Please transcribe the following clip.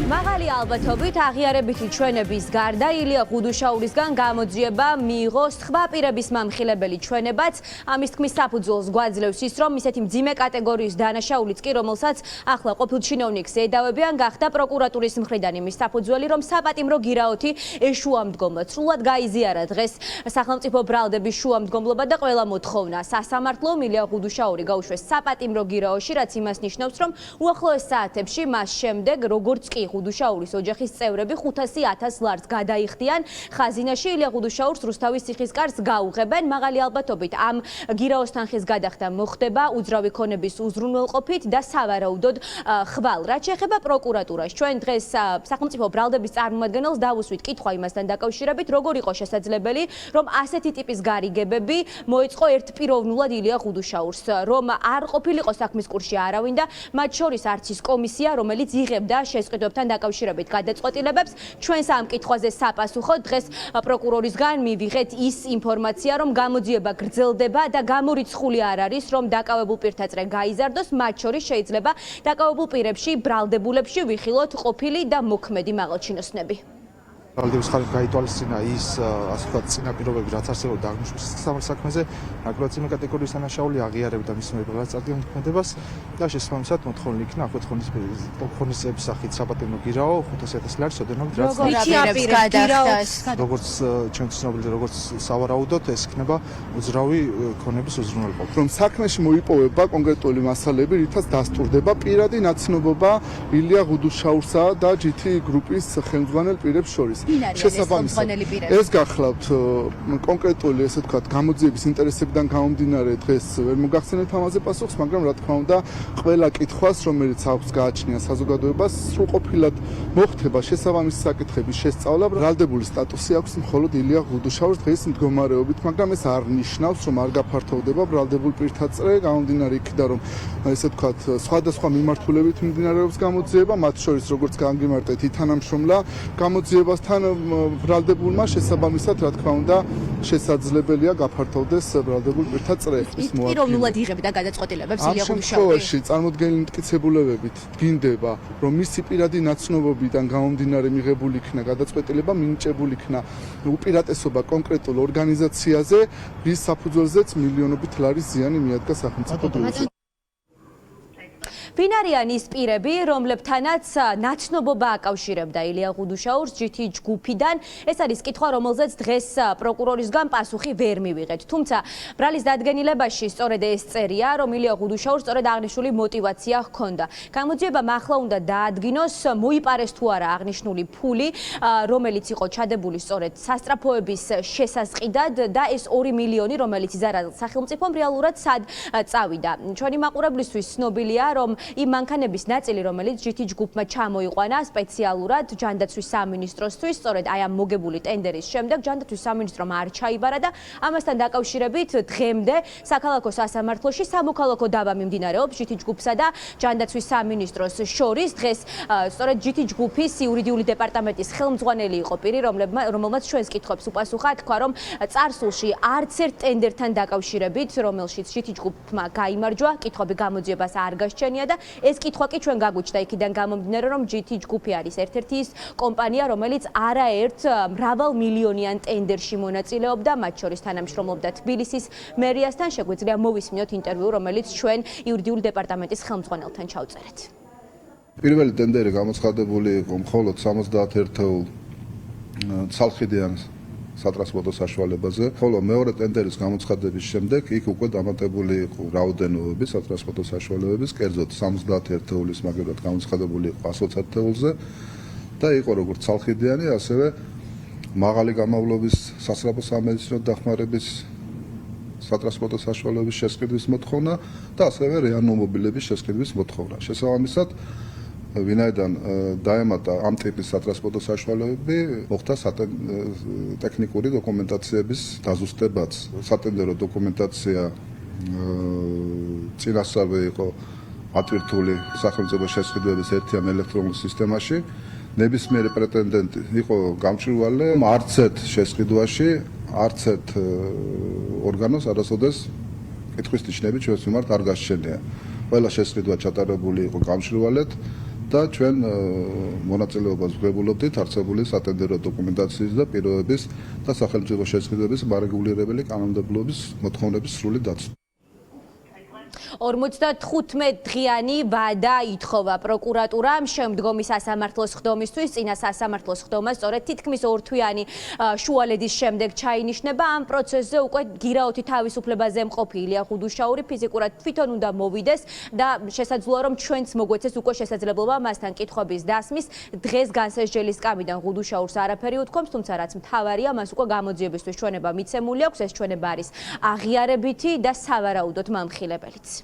მაღალი ალბათობით აღიარებითი ჩვენების გარდა ილია ღუდუშაურისგან გამოძიება მიიღო სხვა პირების მამხილებელი ჩვენებაც. ამის თქმის საფუძველს გვაძლევს ის, რომ ისეთი მძიმე კატეგორიის დანაშაულიც კი, რომელსაც ახლა ყოფილ ჩინოვნიკს ედავებიან, გახდა პროკურატურის მხრიდან იმის საფუძველი, რომ საპატიმრო გირაოთი შუამდგომლად სრულად გაიზიარა დღეს სახელმწიფო ბრალდების შუამდგომლობა და ყველა მოთხოვნა სასამართლომ ილია ღუდუშაური გაუშვეს საპატიმრო გირაოში, რაც იმას ნიშნავს, რომ უახლოეს საათებში მას შემდეგ როგორც კი ღუდუშაურის ოჯახის წევრები 500,000 ლარს გადაიხდიან ხაზინაში. ილია ღუდუშაურს რუსთავის ციხისკარს გაუღებენ. მაღალი ალბათობით ამ გირაოსთან ხის გადახდა მოხდება უძრავი ქონების უზრუნველყოფით და სავარაუდოდ ხვალ. რაც შეეხება პროკურატურას, ჩვენ დღეს სახელმწიფო ბრალდების წარმომადგენელს დავუსვით კითხვა იმასთან დაკავშირებით, როგორ იყო შესაძლებელი, რომ ასეთი ტიპის გარიგებები მოეწყო ერთპიროვნულად ილია ღუდუშაურს, რომ არ ყოფილიყო საქმის კურსში არავინ და მათ შორის არც ის კომისია, რომელიც იღებდა შესყიდვებთან დაკავშირებით გადაწყვეტილებებს. ჩვენს ამ კითხვაზე საპასუხოდ დღეს პროკურორისგან მივიღეთ ის ინფორმაცია, რომ გამოძიება გრძელდება და გამორიცხული არ არის, რომ დაკავებულ პირთა წრე გაიზარდოს. მათ შორის შეიძლება დაკავებულ პირებში, ბრალდებულებში ვიხილოთ ყოფილი და მოქმედი მაღალჩინოსნები. ბრალდების ხარჯ გაითვალისწინა ის ასე ვთქვათ წინაპირობები, რაც არსებობდა აღნიშნულ საქმეზე, ნაკლებად მძიმე კატეგორიის დანაშაული აღიარებდა მის მიერ წარდგენილ და შესაბამისად მოთხოვილი იქნა აღქონის სახით საპატიმრო გირაო 500,000 ლარის ოდენობით, როგორც ჩვენ ცნობილი, როგორც სავარაუდოდ ეს იქნება უძრავი ქონების უზრუნველყოფა. რომ საქმეში მოიპოვება კონკრეტული მასალები, რითაც დასტურდება პირადი ნაცნობობა ილია ღუდუშაურსა და GT გრუპის ხელმძღვანელ პირებს შორის. შესაბამისად ეს გახლავთ კონკრეტული ესე ვთქვათ გამოძიების ინტერესებიდან გამომდინარე დღეს ვერ მოგახსენებთ ამაზე პასუხს, მაგრამ რა თქმა უნდა ყველა კითხვას რომელიც აქვს გააჩნია საზოგადოებას სრულყოფილად მოხდება შესაბამისი საკითხების შესწავლა. ბრალდებული სტატუსი აქვს მხოლოდ ილია ღუდუშაურს დღეს მდგომარეობით, მაგრამ ეს არ ნიშნავს რომ არ გაფართოვდება ბრალდებულ პირთა წრე გამომდინარე იქიდან რომ ესე ვთქვათ სხვადასხვა მიმართულებით მიმდინარეობს გამოძიება, მათ შორის როგორც გამგიმარტეთ ითანამშრომლა გამოძიებასთან ბრალდებულმა შესაბამისად რა თქმა უნდა შესაძლებელია გაფართოვდეს ბრალდებულ პირთა წრე. ის პიროვნულად იღებდა გადაწყვეტილებებს ილია ღუდუშაური. ამ შემთხვევაში წარმოდგენილი მტკიცებულებებით დგინდება, რომ მისი პირადი ნაცნობობიდან გამომდინარე მიღებული იქნა გადაწყვეტილება, მინიჭებული იქნა უპირატესობა კონკრეტულ ორგანიზაციაზე, რის საფუძველზეც მილიონობით ლარის ზიანი მიადგა სახელმწიფო ბიუჯეტს. ვინ არიან ის პირები, რომლებთანაც ნაცნობობა აკავშირებდა ილია ღუდუშაურს GT ჯგუფიდან? ეს არის კითხვა, რომელზეც დღეს პროკურორისგან პასუხი ვერ მივიღეთ. თუმცა ბრალის დადგენილებაში სწორედ ეს წერია, რომ ილია ღუდუშაურს სწორედ აღნიშნული мотиваცია ჰქონდა. გამოძიებამ ახლა უნდა დაადგინოს, მოიპარეს თუ არა აღნიშნული ფული, რომელიც იყო ჩადებული სწორედ სასტრაფოების შესასყიდად და ეს 2 მილიონი, რომელიც იზარა სახელმწიფომ რეალურად სად წავიდა. ჩვენი მაყურებლისთვის ცნობილია, რომ იმ მანქანების ნაწილი, რომელიც GT ჯგუფმა ჩამოიყვანა სპეციალურად ჯანდაცვის სამინისტროსთვის, სწორედ აი ამ მოგებული ტენდერის შემდეგ ჯანდაცვის სამინისტრომ არ ჩაიბარა და ამასთან დაკავშირებით დღემდე საქალაქო სასამართლოში სამოქალაქო დავა მიმდინარეობს GT ჯგუფსა და ჯანდაცვის სამინისტროს შორის. დღეს სწორედ GT ჯგუფის იურიდიული დეპარტამენტის ხელმძღვანელი იყო პირი, რომელმაც ჩვენს კითხვებს უპასუხა, თქვა, რომ წარსულში არც ერთ ტენდერთან დაკავშირებით, რომელშიც GT ჯგუფმა გაიმარჯვა, კითხვები გამოძიებას არ გასჩენია და ეს კითხვა კი ჩვენ გაგვიჩნდა იქიდან გამომდინარე, რომ GT ჯგუფი არის ერთ-ერთი ის კომპანია, რომელიც არაერთ მრავალ მილიონიან ტენდერში მონაწილეობდა, მათ შორის თანამშრომლობდა თბილისის მერიასთან. შეგვიძლია მოვისმინოთ ინტერვიუ, რომელიც ჩვენ იურიდიული დეპარტამენტის ხელმძღვანელთან ჩავწერეთ. პირველი ტენდერი გამოცხადებული იყო მხოლოდ 70 ერთეულ ცალხიდიან სატრანსპორტო საშუალებაზე, ხოლო მეორე ტენდერის გამოცხადების შემდეგ იქ უკვე დამატებული იყო რაოდენობები სატრანსპორტო საშუალებების, კერძოდ 70 ერთეულის მაგალითად გამოცხადებული იყო 120 ერთეულზე და იყო როგორც ცალხიდიანი, ასევე მაღალი გამავლობის სასწრაფო სამედიცინო დახმარების სატრანსპორტო საშუალებების შესყიდვის მოთხოვნა და ასევე რეანიმობილების შესყიდვის მოთხოვნა. შესაბამისად ვინაიდან დაემატა ამ ტიპის სატრანსპორტო საშუალებები, მოხდა ტექნიკური დოკუმენტაციების დაზუსტებაც. სატენდერო დოკუმენტაცია წინასწარვე იყო ატვირთული სახელმწიფო შესყიდვების ერთიან ელექტრონულ სისტემაში. ნებისმიერი პრეტენდენტი იყო გამჭვირვალე, არც ერთ შესყიდვაში, არც ერთ ორგანოს არასოდეს კითხვის ნიშნები ჩვენს მიმართ არ გასჩენია. ყველა შესყიდვა ჩატარებული იყო გამჭვირვალედ და ჩვენ მონაწილეობას ვღებულობდით არსებული სატენდერო დოკუმენტაციის და პირობების და სახელმწიფო შესყიდვების მარეგულირებელი კანონმდებლობის მოთხოვნების სრული დაცვა. 55 დღიანი ვადა ითხოვა პროკურატურამ შემდგომი სასამართლოს ხდომისთვის. წინა სასამართლოს ხდომა სწორედ თითქმის 2 თვიანი შუალედის შემდეგ ჩაინიშნება. ამ პროცესზე უკვე გირაოთი თავისუფლებაზე მყოფი ილია ღუდუშაური ფიზიკურად თვითონ უნდა მოვიდეს და შესაძლოა რომ ჩვენც მოგვეცეს უკვე შესაძლებლობა მასთან კითხვების დასმის. დღეს განსასჯელის სკამიდან ღუდუშაურს არაფერი უთქვამს, თუმცა რაც მთავარია, მას უკვე გამოძიებისთვის ჩვენება მიცემული აქვს. ეს ჩვენება არის აღიარებითი და სავარაუდოდ მამხილებელიც.